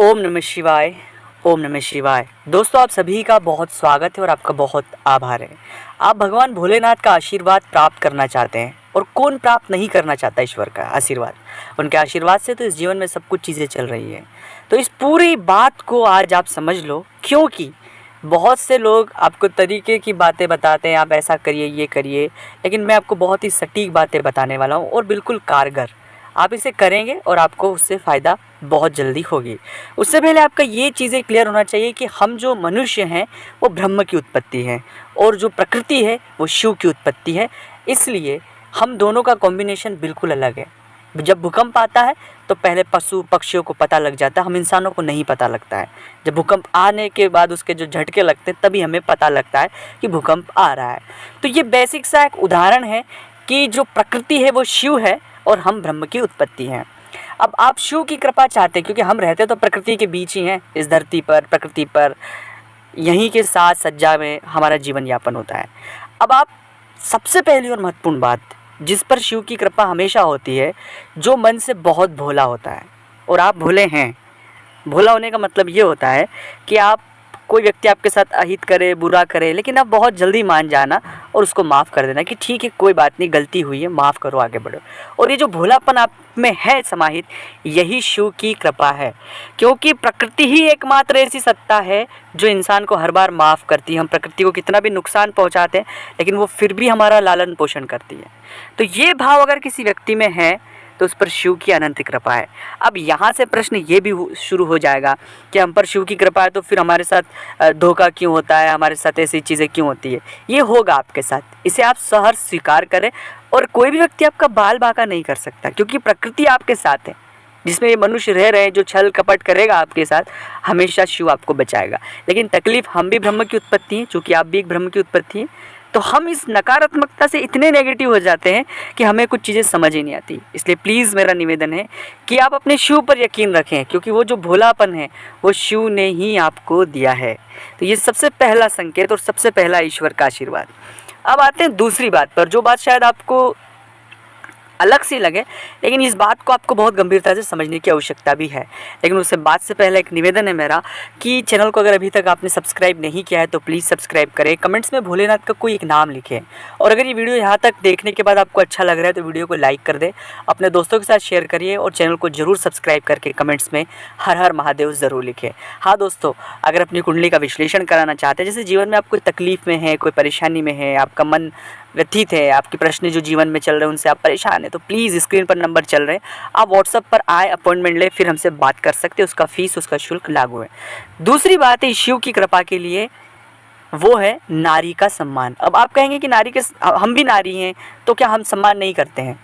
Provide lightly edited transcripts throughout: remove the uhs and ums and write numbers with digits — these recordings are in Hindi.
ओम नमः शिवाय। ओम नमः शिवाय। दोस्तों, आप सभी का बहुत स्वागत है और आपका बहुत आभार है। आप भगवान भोलेनाथ का आशीर्वाद प्राप्त करना चाहते हैं, और कौन प्राप्त नहीं करना चाहता ईश्वर का आशीर्वाद। उनके आशीर्वाद से तो इस जीवन में सब कुछ चीज़ें चल रही है। तो इस पूरी बात को आज आप समझ लो, क्योंकि बहुत से लोग आपको तरीके की बातें बताते हैं, आप ऐसा करिए, ये करिए, लेकिन मैं आपको बहुत ही सटीक बातें बताने वाला हूँ और बिल्कुल कारगर। आप इसे करेंगे और आपको उससे फ़ायदा बहुत जल्दी होगी। उससे पहले आपका ये चीज़ें क्लियर होना चाहिए कि हम जो मनुष्य हैं वो ब्रह्म की उत्पत्ति है, और जो प्रकृति है वो शिव की उत्पत्ति है। इसलिए हम दोनों का कॉम्बिनेशन बिल्कुल अलग है। जब भूकंप आता है तो पहले पशु पक्षियों को पता लग जाता है, हम इंसानों को नहीं पता लगता है। जब भूकंप आने के बाद उसके जो झटके लगते हैं तभी हमें पता लगता है कि भूकंप आ रहा है। तो ये बेसिक सा एक उदाहरण है कि जो प्रकृति है वो शिव है और हम ब्रह्म की उत्पत्ति हैं। अब आप शिव की कृपा चाहते हैं, क्योंकि हम रहते तो प्रकृति के बीच ही हैं, इस धरती पर, प्रकृति पर, यहीं के साथ सज्जा में हमारा जीवन यापन होता है। अब आप सबसे पहली और महत्वपूर्ण बात जिस पर शिव की कृपा हमेशा होती है, जो मन से बहुत भोला होता है। और आप भोले हैं। भोला होने का मतलब ये होता है कि आप, कोई व्यक्ति आपके साथ अहित करे, बुरा करे, लेकिन आप बहुत जल्दी मान जाना और उसको माफ़ कर देना कि ठीक है, कोई बात नहीं, गलती हुई है, माफ़ करो, आगे बढ़ो। और ये जो भोलापन आप में है समाहित, यही शिव की कृपा है। क्योंकि प्रकृति ही एकमात्र ऐसी सत्ता है जो इंसान को हर बार माफ़ करती है। हम प्रकृति को कितना भी नुकसान पहुंचाते हैं, लेकिन वो फिर भी हमारा लालन पोषण करती है। तो ये भाव अगर किसी व्यक्ति में है तो उस पर शिव की अनंत कृपा है। अब यहाँ से प्रश्न ये भी शुरू हो जाएगा कि हम पर शिव की कृपा है तो फिर हमारे साथ धोखा क्यों होता है, हमारे साथ ऐसी चीज़ें क्यों होती है। ये होगा आपके साथ, इसे आप सहर्ष स्वीकार करें। और कोई भी व्यक्ति आपका बाल बांका नहीं कर सकता, क्योंकि प्रकृति आपके साथ है। जिसमें ये मनुष्य रह रहे हैं, जो छल कपट करेगा आपके साथ, हमेशा शिव आपको बचाएगा। लेकिन तकलीफ, हम भी ब्रह्म की उत्पत्ति हैं, चूँकि आप भी एक ब्रह्म की उत्पत्ति हैं। तो हम इस नकारात्मकता से इतने नेगेटिव हो जाते हैं कि हमें कुछ चीज़ें समझ ही नहीं आती। इसलिए प्लीज़ मेरा निवेदन है कि आप अपने शिव पर यकीन रखें, क्योंकि वो जो भोलापन है वो शिव ने ही आपको दिया है। तो ये सबसे पहला संकेत और सबसे पहला ईश्वर का आशीर्वाद। अब आते हैं दूसरी बात पर, जो बात शायद आपको अलग सी लगे, लेकिन इस बात को आपको बहुत गंभीरता से समझने की आवश्यकता भी है। लेकिन उससे बात से पहले एक निवेदन है मेरा कि चैनल को अगर अभी तक आपने सब्सक्राइब नहीं किया है तो प्लीज़ सब्सक्राइब करें। कमेंट्स में भोलेनाथ का कोई एक नाम लिखें, और अगर ये वीडियो यहाँ तक देखने के बाद आपको अच्छा लग रहा है तो वीडियो को लाइक कर दें, अपने दोस्तों के साथ शेयर करिए, और चैनल को ज़रूर सब्सक्राइब करके कमेंट्स में हर हर महादेव ज़रूर लिखें। हाँ दोस्तों, अगर अपनी कुंडली का विश्लेषण कराना चाहते हैं, जैसे जीवन में आप कोई तकलीफ़ में है, कोई परेशानी में है, आपका मन व्यथित है, आपके प्रश्न जो जीवन में चल रहे हैं उनसे आप परेशान हैं, तो प्लीज़ स्क्रीन पर नंबर चल रहे हैं, आप व्हाट्सएप पर आए, अपॉइंटमेंट ले, फिर हमसे बात कर सकते हैं। उसका फीस, उसका शुल्क लागू है। दूसरी बात है शिव की कृपा के लिए, वो है नारी का सम्मान। अब आप कहेंगे कि नारी के, हम भी नारी हैं तो क्या हम सम्मान नहीं करते हैं?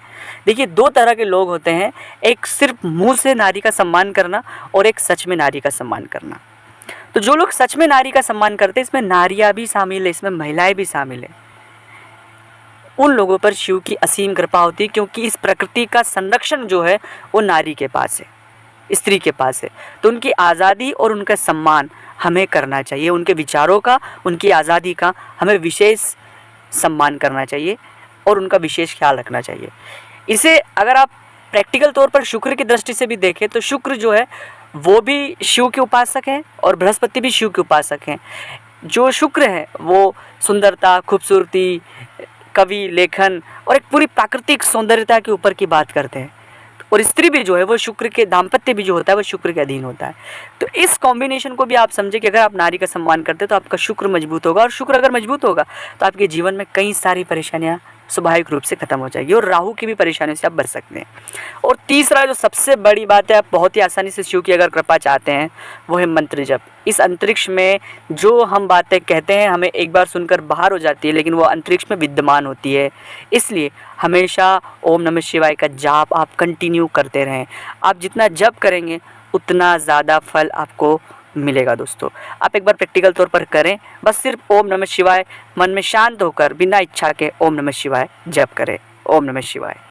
देखिए, दो तरह के लोग होते हैं, एक सिर्फ मुँह से नारी का सम्मान करना और एक सच में नारी का सम्मान करना। तो जो लोग सच में नारी का सम्मान करते हैं, इसमें नारियाँ भी शामिल है, इसमें महिलाएँ भी शामिल है, उन लोगों पर शिव की असीम कृपा होती है। क्योंकि इस प्रकृति का संरक्षण जो है वो नारी के पास है, स्त्री के पास है। तो उनकी आज़ादी और उनका सम्मान हमें करना चाहिए। उनके विचारों का, उनकी आज़ादी का हमें विशेष सम्मान करना चाहिए और उनका विशेष ख्याल रखना चाहिए। इसे अगर आप प्रैक्टिकल तौर पर शुक्र की दृष्टि से भी देखें तो शुक्र जो है वो भी शिव के उपासक हैं और बृहस्पति भी शिव के उपासक हैं। जो शुक्र है वो सुंदरता, खूबसूरती, कवि, लेखन और एक पूरी प्राकृतिक सौंदर्यता के ऊपर की बात करते हैं। और स्त्री भी जो है वो शुक्र के, दाम्पत्य भी जो होता है वो शुक्र के अधीन होता है। तो इस कॉम्बिनेशन को भी आप समझे कि अगर आप नारी का सम्मान करते हैं तो आपका शुक्र मजबूत होगा, और शुक्र अगर मजबूत होगा तो आपके जीवन में कई सारी परेशानियाँ स्वाभाविक रूप से ख़त्म हो जाएगी, और राहु की भी परेशानियों से आप बच सकते हैं। और तीसरा जो सबसे बड़ी बात है, आप बहुत ही आसानी से शिव की अगर कृपा चाहते हैं, वो है मंत्र जप। इस अंतरिक्ष में जो हम बातें कहते हैं हमें एक बार सुनकर बाहर हो जाती है, लेकिन वो अंतरिक्ष में विद्यमान होती है। इसलिए हमेशा ओम नमः शिवाय का जाप आप कंटिन्यू करते रहें। आप जितना जप करेंगे उतना ज़्यादा फल आपको मिलेगा। दोस्तों, आप एक बार प्रैक्टिकल तौर पर करें, बस सिर्फ ओम नमः शिवाय मन में शांत होकर बिना इच्छा के ओम नमः शिवाय जप करें। ओम नमः शिवाय।